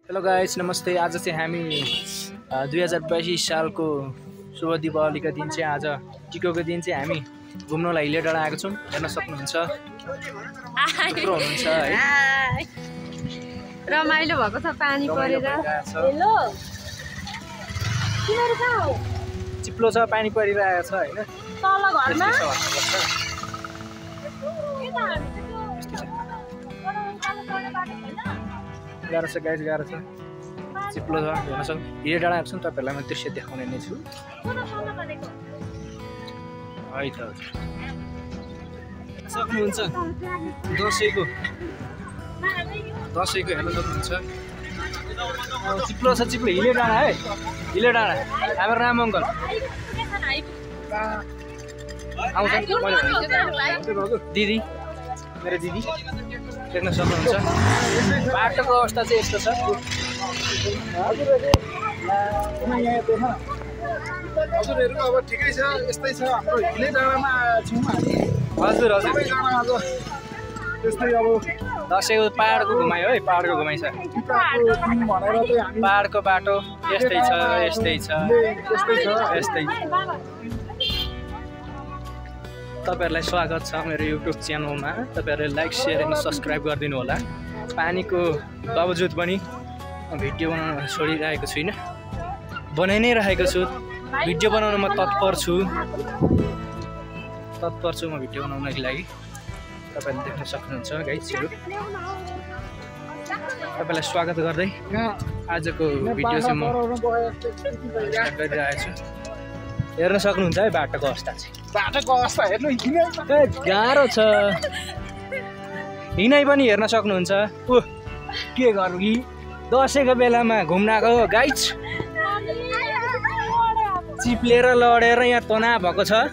Hello guys नमस्ते। आज चाहिँ हामी 2022 सालको शुभ दीपावलीका दिन चाहिँ आज टिकोको दिन चाहिँ हामी घुम्नलाई हिले डाँडा आएको छौँ। हेर्न सक्नुहुन्छ थुप्रो हुनुहुन्छ है। रमाइलो भएको छ पानी परेर। हेलो तिमीहरु कहाँ हो? चिप्लो छ पानी परिरहेको छ हैन। तल घरमा गाह्रो छ गाइस, गाह्रो छ, चिप्लो छ। हेर्न सक्नु हिले डाँडा आएको छौँ। तपाईँहरूलाई म दृश्य देखाउने नै छु है त। सक्नुहुन्छ दसैँको हेर्न सक्नुहुन्छ चिप्लो छ, चिप्लो हिले डाँडा है, हिले डाँडा। हाम्रो राम अङ्कल आउँछ दिदी, मेरो दिदी देख्न सक्नुहुन्छ। बाटोको अवस्था चाहिँ यस्तो छ। हजुरहरू अब ठिकै छ, यस्तै छ। हाम्रो हिले डाँडामा छौँ हामी। हजुर हजुर त्यस्तै अब दसैँको पाहाडको घुमाइ है, पाहाडको घुमाइ छ। भनेर चाहिँ हामी पाहाडको बाटो यस्तै छ, यस्तै छ, यस्तै। तपाईँहरूलाई स्वागत छ मेरो युट्युब च्यानलमा। तपाईँहरूले लाइक सेयर एन्ड सब्सक्राइब गरिदिनु होला। पानीको बावजुद पनि भिडियो बनाउन छोडिरहेको छुइनँ, बनाइ नै रहेको छु। भिडियो बनाउन म तत्पर छु म भिडियो बनाउनको लागि। तपाईँले देख्न सक्नुहुन्छ गाइसहरू। तपाईँलाई स्वागत गर्दै आजको भिडियो चाहिँ म स्टार्ट गरिरहेको छु। हेर्न सक्नुहुन्छ है बाटोको अवस्था चाहिँ। बाटोको अवस्था हेर्नु गाह्रो छ, हिँडाइ पनि हेर्न सक्नुहुन्छ। ऊ के गर्नु कि दसैँको बेलामा घुम्न आएको गाइज चिप्लेर लडेर यहाँ तनाव भएको छ।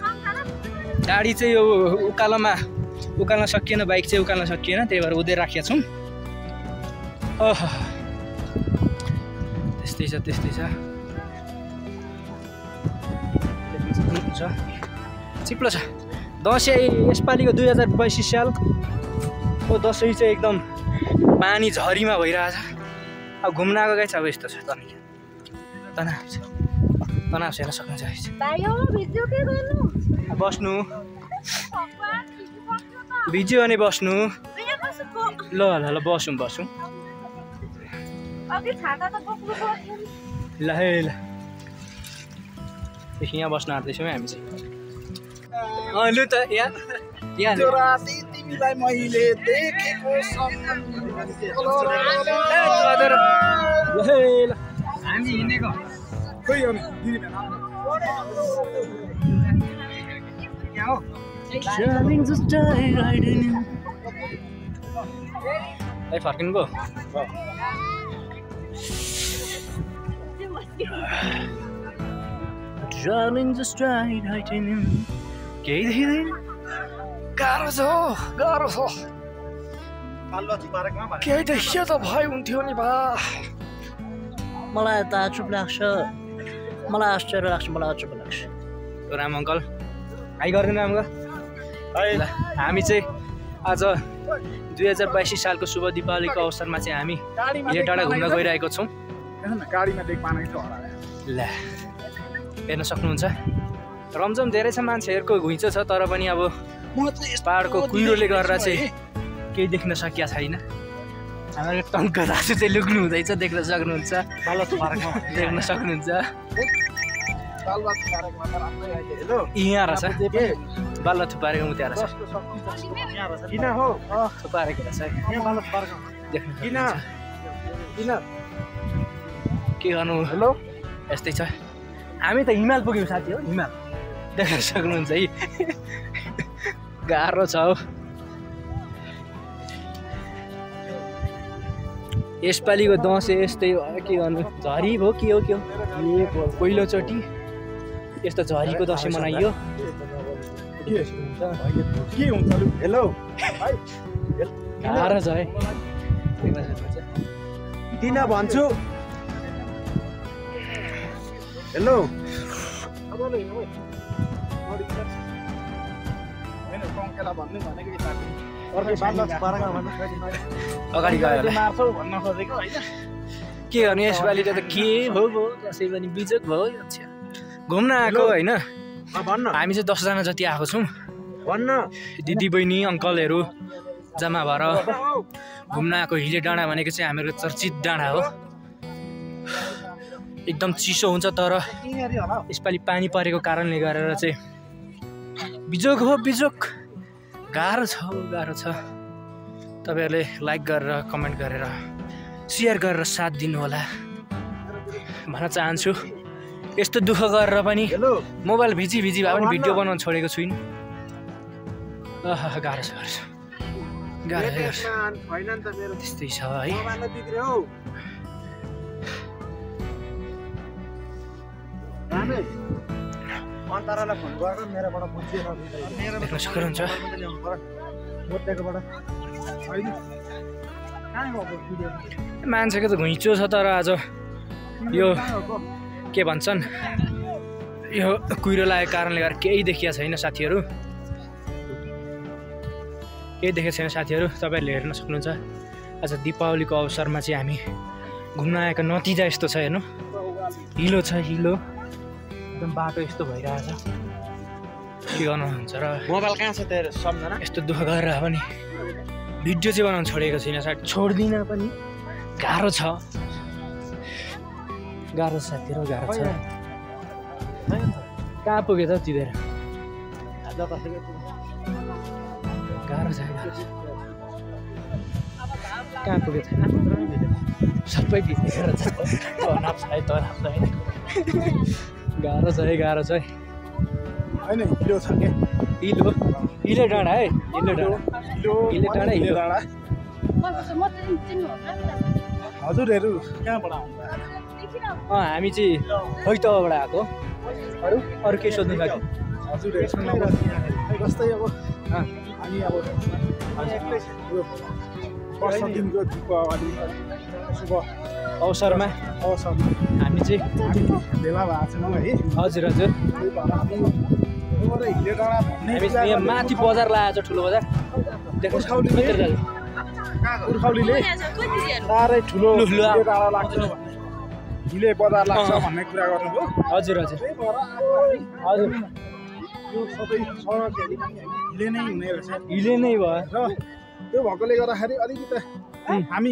गाडी चाहिँ यो उकाल्न सकिएन, बाइक चाहिँ उकाल्न सकिएन, त्यही भएर उधै राखेका छौँ। त्यस्तै छ, त्यस्तै छ, चिप्लो छ। दसैँ यसपालिको 2022 सालको दसैँ चाहिँ एकदम पानी झरीमा भइरहेछ। अब घुम्न आएको गाइस अब यस्तो छ, तनाव छ, हेर्न सक्नुहुन्छ गाइस। बस्नु भिज्यो भने बस्नु। ल ल ल बसौँ ल है ल। यहाँ बस्न आँट्दैछौँ हामी चाहिँ। लु त यहाँ तिमीलाई मैले देखेको हामी हिँडेको खोइ हो दिदी फर्किनु भयो। केही देखिँदैन, गाह्रो छ, गाह्रो छ। केही देखियो त भए हुन्थ्यो नि बा। मलाई ताजुब लाग्छ, मलाई आश्चर्य लाग्छ, मलाई अचम्म लाग्छ। राम अङ्कल हाई गरिदिनु राम अङ्कल। हामी चाहिँ आज 2022 सालको शुभ दीपावलीको अवसरमा चाहिँ हामी हिले डाँडा घुम्न गइरहेको छौँ। गाडीमा देख पानी छ ल हेर्न सक्नुहुन्छ। रमझम धेरै छ, मान्छेहरूको घुइँचो छ, तर पनि अब पाहाडको कुहिरोले गर्दा चाहिँ केही देख्न सकिया छैन। हाम्रो टङ्क दाजु चाहिँ लुक्नु हुँदैछ, देख्न सक्नुहुन्छ, देख्न सक्नुहुन्छ। यहाँ रहेछ बाल्ला थुपारेको मुत्या रहेछ, किन हो थुपारेको रहेछ देख्न के गर्नु। हेलो यस्तै छ। हामी त हिमाल पुग्यौँ साथी हो, हिमाल देख्न सक्नुहुन्छ है। गाह्रो छ हौ। यसपालिको दसैँ यस्तै के गर्नु, झरी भयो के हो पहिलोचोटि यस्तो झरीको दसैँ मनाइयो। के हुन्छ हेलो गाह्रो छ है। किन भन्छु हेलो अगाडि गयो मार्छौ भन्न खोजेको हैन के गर्ने यसपालि त के भयो त्यसै पनि बिजोग भयो। अच्छा घुम्न आएको होइन हामी चाहिँ 10 जना जति आएको छौँ भन्न दिदी बहिनी अङ्कलहरू जम्मा भएर घुम्न आएको हिले डाँडा भनेको चाहिँ हाम्रो चर्चित डाँडा हो। एकदम चिसो हुन्छ तर यसपालि पानी परेको कारणले गरेर चाहिँ बिजोग हो बिजोग गाह्रो छ तपाईँहरूले लाइक गरेर कमेन्ट गरेर सेयर गरेर साथ दिनुहोला भन्न चाहन्छु। यस्तो दुःख गरेर पनि मोबाइल भिजी भए पनि भिडियो बनाउन छोडेको छुइनँ। गाह्रो छ त्यस्तै छ है। देख्न सक्नुहुन्छ मान्छेको त घुइँचो छ तर आज यो के भन्छन् यो कुहिरो लागेको कारणले गर्दा केही देखिया छैन साथीहरू, केही देखेको छैन साथीहरू। तपाईँहरूले हेर्न सक्नुहुन्छ आज दीपावलीको अवसरमा चाहिँ हामी घुम्न आएको नतिजा यस्तो छ हेर्नु। हिलो छ हिलो एकदम बाटो यस्तो भइरहेछ के गर्नुहुन्छ र मोबाइल कहाँ छ तेरो सम्झना। यस्तो दुःख गरेर पनि भिडियो चाहिँ बनाउनु छोडेको छैन सायद छोड्दिनँ पनि। गाह्रो छ साथीहरू गाह्रो छ। कहाँ पुग्यो त तिनीहरू गाह्रो छ कहाँ पुग्यो छैन सबै भिजेर गाह्रो छ है होइन हिलो छ के हिलो डाँडा है हिलो डाँडा हजुरहरू कहाँबाट आउनु? हामी चाहिँ खैतबाट आएको। अरू के सोध्नु लाग्यो? हजुरहरू जस्तै अब हामी अब वर्ष दिनको दीपावली शुभ अवसरमा हामी चाहिँ भेला भएको छौँ है। हजुर हिलो डाँडा हामी यहाँ माथि बजार लगाएको छ ठुलो बजार देख्नु पुर्खौलीले साह्रै ठुलो हिलो डाँडा लाग्छ हिले बजार लाग्छ भन्ने कुरा गर्नुभयो। हजुर यो सबै सडकहरू हिले नै हुने रहेछ। हिले नै भयो र त्यो भएकोले गर्दाखेरि अलिकति हामी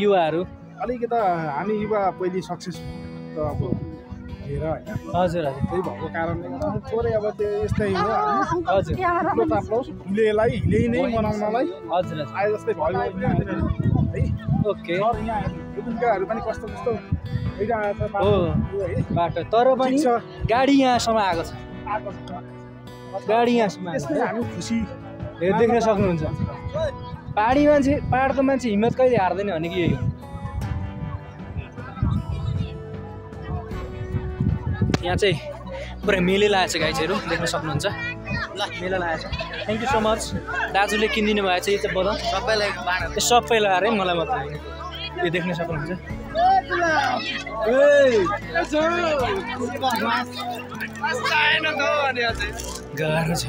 युवाहरू हामी युवा पहिले सक्सेस अब हेर होइन। हजुर त्यही भएको कारणले गर्दा थोरै अब त्यो यस्तै हो हजुर हिलेलाई हिले नै बनाउनलाई हजुर आए जस्तै भयो है। ओके यहाँहरू पनि कस्तो भइरहेको छ हो बाटो तर पनि गाडी यहाँसम्म आएको छ। गाडी यहाँसम्म हामी खुसी देख्न सक्नुहुन्छ। पाहाडको मान्छे हिम्मत कहिले हार्दैन भने कि यही हो। यहाँ चाहिँ पुरा मेलै लागेको छ गाइजहरू देख्न सक्नुहुन्छ। मेला लागेको छ। थ्याङ्क यू सो मच दाजुले किनिदिनु भएको छ। यो चाहिँ बदाम सबैलाई अरे मलाई मात्रै होइन यो देख्न सक्नुहुन्छ। गाह्रो छ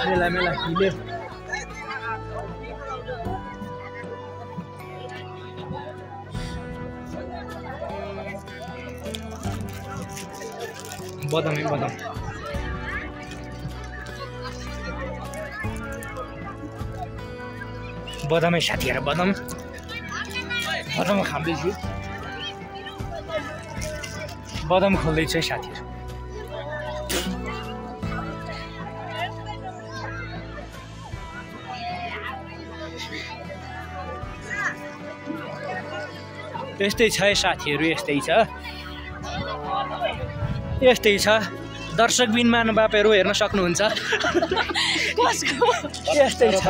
मेला हिले बदामै साथीहरू बदाम खाँदैछु। बदाम खोल्दैछु है साथीहरू। यस्तै छ है साथीहरू यस्तै छ। दर्शक बिन महानुभावहरू हेर्न सक्नुहुन्छ। यस्तै छ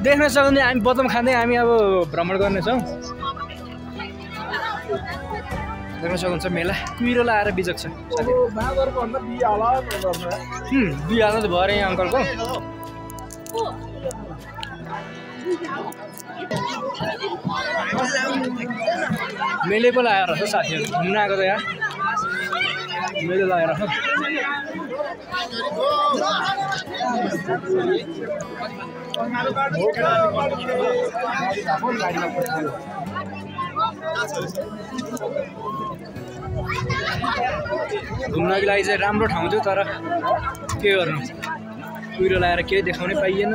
देख्न सक्नुहुन्छ। हामी बदाम खाँदै हामी अब भ्रमण गर्नेछौँ। देख्न सक्नुहुन्छ मेला कुहिरो लाएर बिजक छ बिहाल्नु त भयो अरे यहाँ अङ्कलको मेले पो लगाएर छ साथीहरू घुम्न आएको त यहाँ मेले लगाएर छ घुम्नको लागि चाहिँ राम्रो ठाउँ थियो तर के गर्नु कुहिरो लगाएर केही देखाउनै पाइएन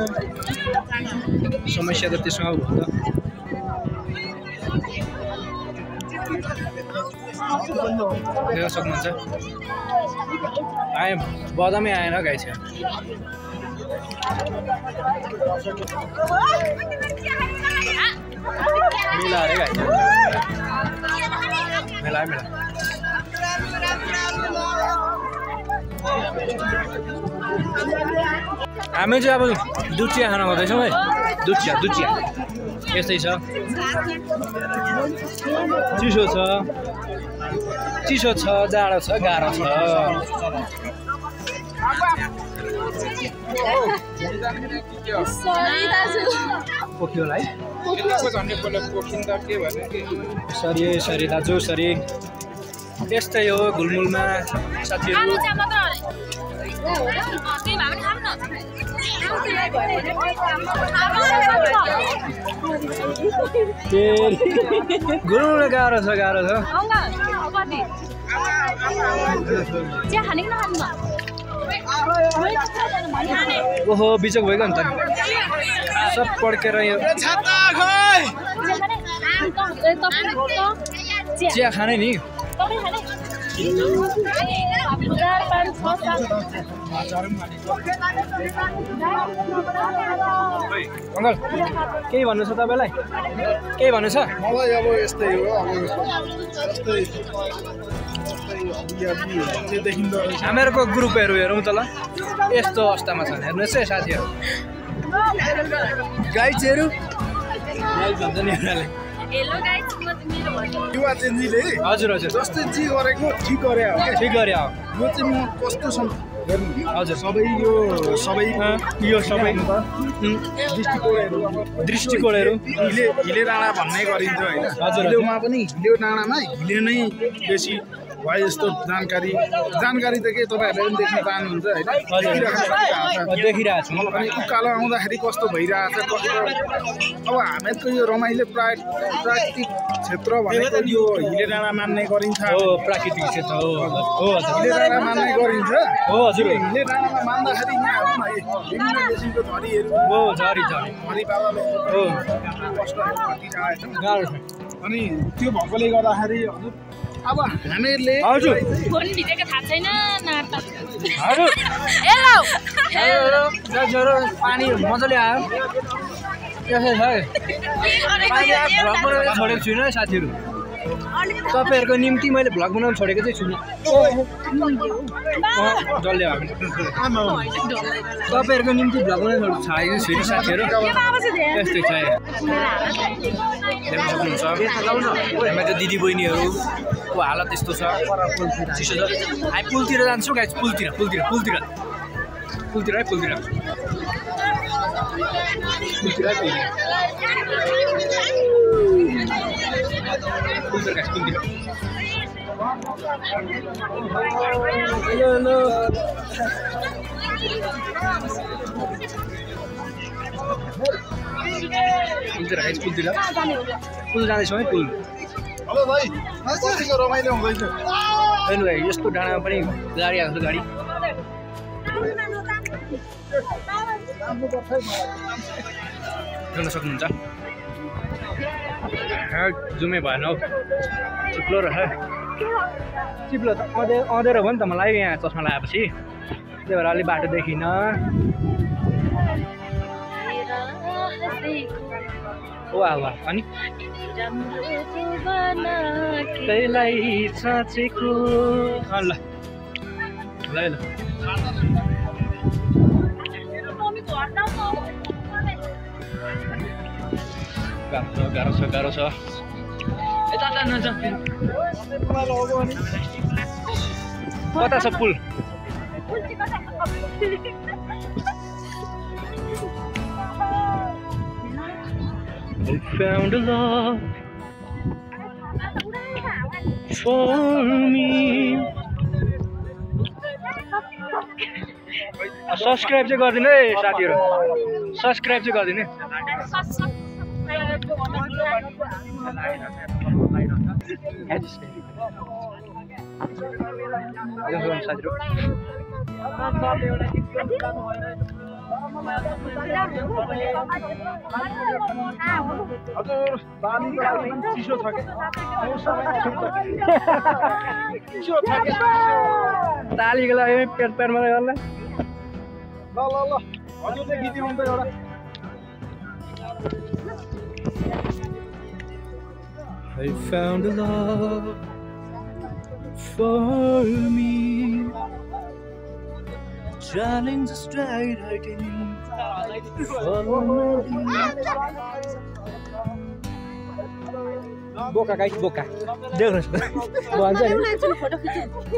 समस्या त त्यसमा भयो त देख्न सक्नुहुन्छ आए बदामै आएन गाई छ मेला अरे गाई मेला मेला हामी चाहिँ अब दुध चिया खान खोज्दैछौँ है दुध चिया यस्तै छ चिसो छ जाडो छ गाह्रो छ सरी दाजु सरी त्यस्तै हो घुलमुलमा साथीहरू घुल्मुल गाह्रो छ ओहो बिचक भएको नि त सब पड्केर यो चिया खाने नि अङ्कल केही भन्नु छ तपाईँलाई केही भन्नु छ मलाई अब यस्तै हो हामीहरूको ग्रुपहरू हेरौँ त ल यस्तो अवस्थामा छन् हेर्नुहोस् है साथीहरू गाइजहरू भन्छ नि उनीहरूले युवा चेन्जीले हजुर जस्तै जे गरेको ठिक गरे हो ठिक गरे हो यो चाहिँ म कस्तो हजुर सबै दृष्टिकोणहरू हिले डाँडा भन्ने गरिन्छ होइन हिलेमा पनि हिले डाँडामा हिले नै बेसी भयो यस्तो जानकारी त के तपाईँहरूले पनि देख्न पाउनुहुन्छ होइन देखिरहेको छु अनि उकालो आउँदाखेरि कस्तो भइरहेछ कस्तो अब हामीहरूको यो रमाइलो प्राकृतिक क्षेत्र भनेको यो हिले डाँडा मान्ने गरिन्छ हो प्राकृतिक क्षेत्र हो हिले डाँडा मान्ने गरिन्छ हो हजुर हिले डाँडामा मान्दाखेरि यहाँ विभिन्न किसिमको झरीहरू हो झरी बाबाले हो कष्ट घटिरहेको छ गाह्रो छ अनि त्यो भएकोले गर्दाखेरि हजुर अब हामीहरूले हजुर फोन भिजेको थाहा छैन हजुर पानी मजाले आयो त्यसै छ छोडेको छुइनँ साथीहरू तपाईँहरूको निम्ति मैले भ्लग बनाउनु छोडेको चाहिँ छुइनँ जसले तपाईँहरूको निम्ति भ्लग बनाउनु छाडेको छुइनँ साथीहरू यस्तै छ देख्न सक्नुहुन्छ हामी त दिदी बहिनीहरूको हालत यस्तो छ चिसो छ हामी पुलतिर जान्छौँ गाइस पुलतिर पुल जाँदैछौँ है पुल हेलो भाइ कतिको रमाइलो हुँदैछ हेर्नु भाइ यस्तो डाँडामा पनि गाडी आएको छ गाडी देख्न सक्नुहुन्छ जुमै भएन हौ चिप्लो रहेछ चिप्लो त अँधेरो भयो नि त मलाई यहाँ चस्मा लगाएपछि त्यही भएर अलिक बाटो देखिनँ हो हावा अनि त्यसलाई साँचेको ल ल गाह्रो छ कता छ पुल I found a love for me. Subscribe चाहिँ गरिदिनु है साथीहरु Subscribe चाहिँ गरिदिनु हजुर पानीको लागि चिसो छ के चिसो छ के तालीको लागि पेटमा गर्ला ल हजुरले गीत गाउनु त एउटा I found a love for me. Darling, just right again. Boca, guys, boca. Dengar, bukan saya.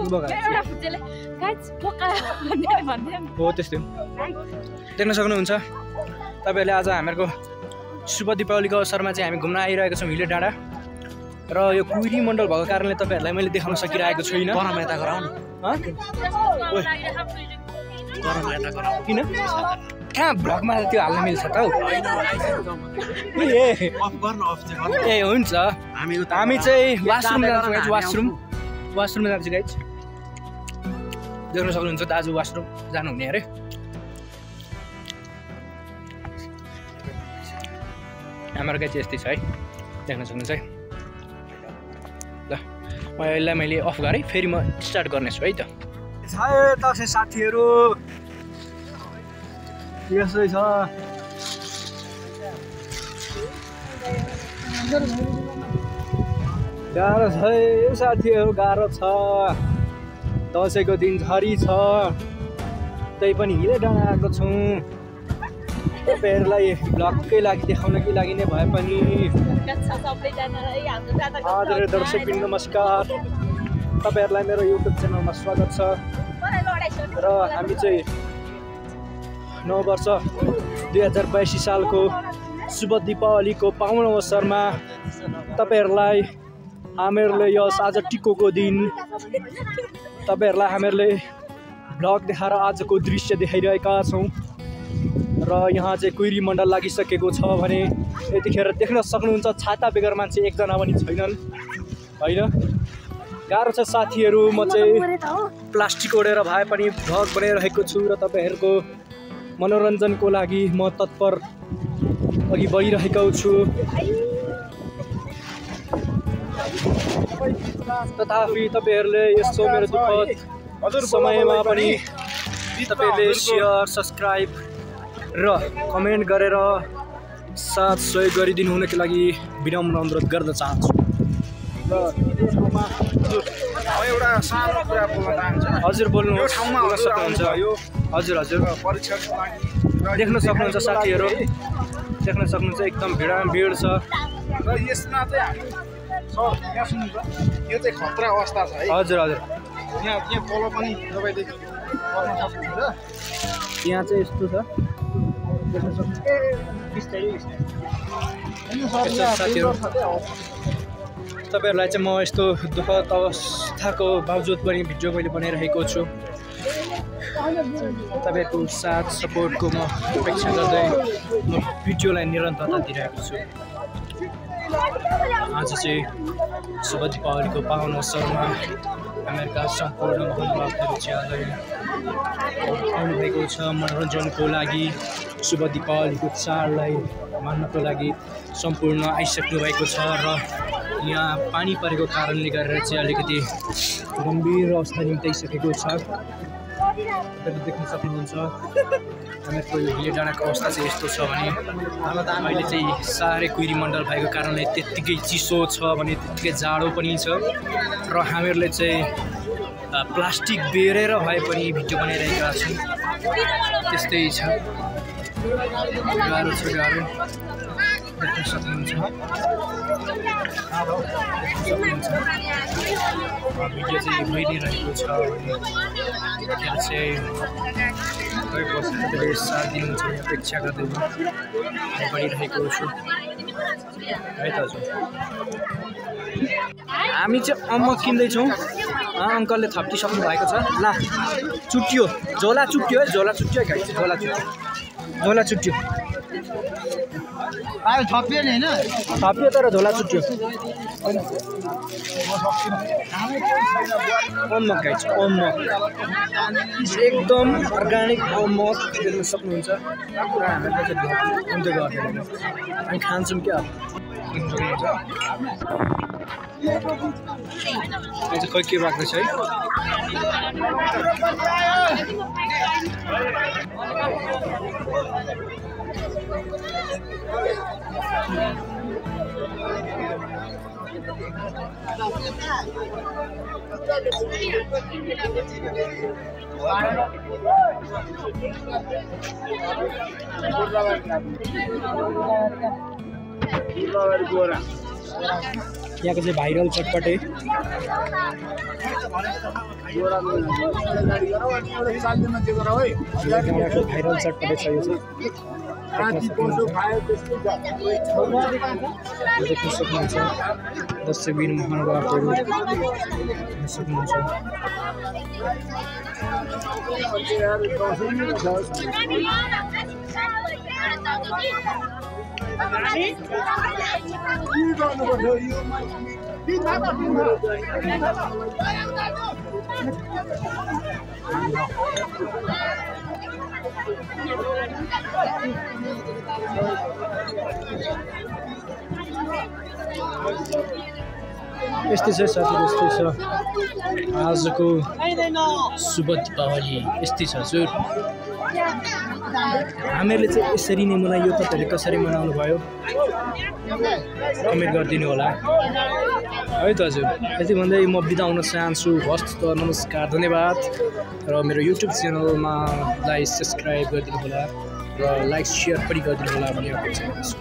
Boca. हो त्यस्तै देख्न सक्नुहुन्छ तपाईहरुले आज हामीहरुको शुभ दीपावलीको अवसरमा चाहिँ हामी घुम्न आइरहेका छौं हिले डाँडा र यो कुइरी मण्डल भएको कारणले तपाईहरुलाई मैले देखाउन सकिरहेको छैन गरम यता गराउनु किन कहाँ भ्लगमा त्यो हाल्न मिल्छ त हौ ए हुन्छ हामी चाहिँ वाशरुम जान्छौँ वाशरुम जान्छौँ गाइज देख्न सक्नुहुन्छ दाजु वाशरुम जानुहुने अरे हाम्रो गाई चाहिँ यस्तै छ है देख्न सक्नुहुन्छ है ल यसलाई मैले अफ गरेँ फेरि म स्टार्ट गर्नेछु है त दसैँ साथीहरू यस्तै छ गाह्रो छ है साथीहरू गाह्रो छ दसैँको दिन झरी छ त्यही पनि हिले डाँडा आएको छौँ तपाईहरुलाई भ्लगकै लागि देखाउनकै लागि नै भए पनि आदरणीय दर्शकवृन्द नमस्कार तपाईहरुलाई मेरो युट्युब च्यानलमा स्वागत छ र हामी चाहिँ नव वर्ष 2082 सालको शुभ दीपावलीको पावन अवसरमा तपाईहरुलाई हामीहरुले यस आज टिकोको दिन तपाईहरुलाई हामीहरुले भ्लग देखाएर आजको दृश्य देखाइरहेका छौं र यहाँ चाहिँ कुइरी मण्डल लागिसकेको छ भने यतिखेर देख्न सक्नुहुन्छ छाता बेगर मान्छे एकजना पनि छैनन् हैन गाह्रो छ साथीहरू म चाहिँ प्लास्टिक ओढेर भए पनि भ्लग बनाइरहेको छु र तपाईहरुको मनोरञ्जनको लागि म तत्पर अघि बढिरहेको छु तथापि तपाईहरुले यस्तो मेरो दुःखद समयमा पनि तपाईहरुले शेयर सब्स्क्राइब र कमेन्ट गरेर साथ सहयोग गरिदिनु हुनको लागि विनम्र अनुरोध गर्न चाहन्छु र एउटा सानो कुरा बोल्न चाहन्छु हजुर बोल्नुहोस् ठाउँमा सक्नुहुन्छ यो हजुर परीक्षाको लागि देख्न सक्नुहुन्छ साथीहरू देख्न सक्नुहुन्छ एकदम भिड छ र यसमा चाहिँ हामी सर यहाँ सुन्नुहुन्छ यो चाहिँ खतरा अवस्था छ है हजुर यहाँ तल पनि तपाईले गर्न सक्नुहुन्छ यहाँ चाहिँ यस्तो छ देख्न सक्नुहुन्छ तपाईहरुलाई चाहिँ म यस्तो दुःखद अवस्थाको बावजुद पनि भिडियो मैले बनाइरहेको छु तपाईहरुको साथ सपोर्टको म अपेक्षा गर्दै म भिडियोलाई निरन्तरता दिइरहेको छु आज चाहिँ शुभ दीपावलीको पावन अवसरमा हामीहरूका सम्पूर्ण महानुभावहरू चाहिँ आउनुभएको छ मनोरञ्जनको लागि शुभ दीपावलीको चाडलाई मान्नको लागि सम्पूर्ण आइसक्नु भएको छ र यहाँ पानी परेको कारणले गरेर चाहिँ अलिकति गम्भीर अवस्था निम्ताइसकेको छ तपाईले देख्न सक्नुहुन्छ हामीहरूको यो हिले डाँडाको अवस्था चाहिँ यस्तो छ भने अहिले चाहिँ साह्रै कुइरी मण्डल भएको कारणले त्यत्तिकै चिसो छ भने त्यत्तिकै जाडो पनि छ र हामीहरूले चाहिँ प्लास्टिक बेरेर भए पनि भिडियो बनाइरहेका छौँ त्यस्तै छ गाह्रो देख्न सक्नुहुन्छ भिडियो चाहिँ भइदिइरहेको छ यतिखेर चाहिँ कहीँ बस्नु धेरै साथ दिनुहुन्छ अपेक्षा गर्दै गरिरहेको छु है त हजुर हामी चाहिँ अम्मक किन्दैछौँ अङ्कलले थप्टिसक्नु भएको छ ल चुट्टियो झोला चुट्टियो है झोला चुट्टियो है गाइस झोला चुट्टियो थपियो नि होइन थपियो तर झोला चुट्टियो अम्मक गाइस अम्मक एकदम अर्ग्यानिक अम्मक देख्न सक्नुहुन्छ पुरा हामीले गर्दैन हामी खान्छौँ क्या चाहिँ खै के राख्दैछ है यहाँको चाहिँ भाइरल चटपटे भाइरल चटपटे छ यो देख्न सक्नुहुन्छ 10 महानुभावहरू देख्न सक्नुहुन्छ यस्तै छ साथीहरु यस्तै छ आजको शुभ दीपावली यस्तै छ हजुर हामीहरूले चाहिँ यसरी नै मलाई यो तपाईहरुले कसरी मनाउनु भयो कमेन्ट गरिदिनु होला है त हजुर यति भन्दै म बिदा हुन चाहन्छु हस्त नमस्कार धन्यवाद र मेरो युट्युब च्यानलमा लाइक सब्स्क्राइब गरिदिनु होला र लाइक शेयर पनि गरिदिनु होला भन्ने अपेक्षा गर्छु।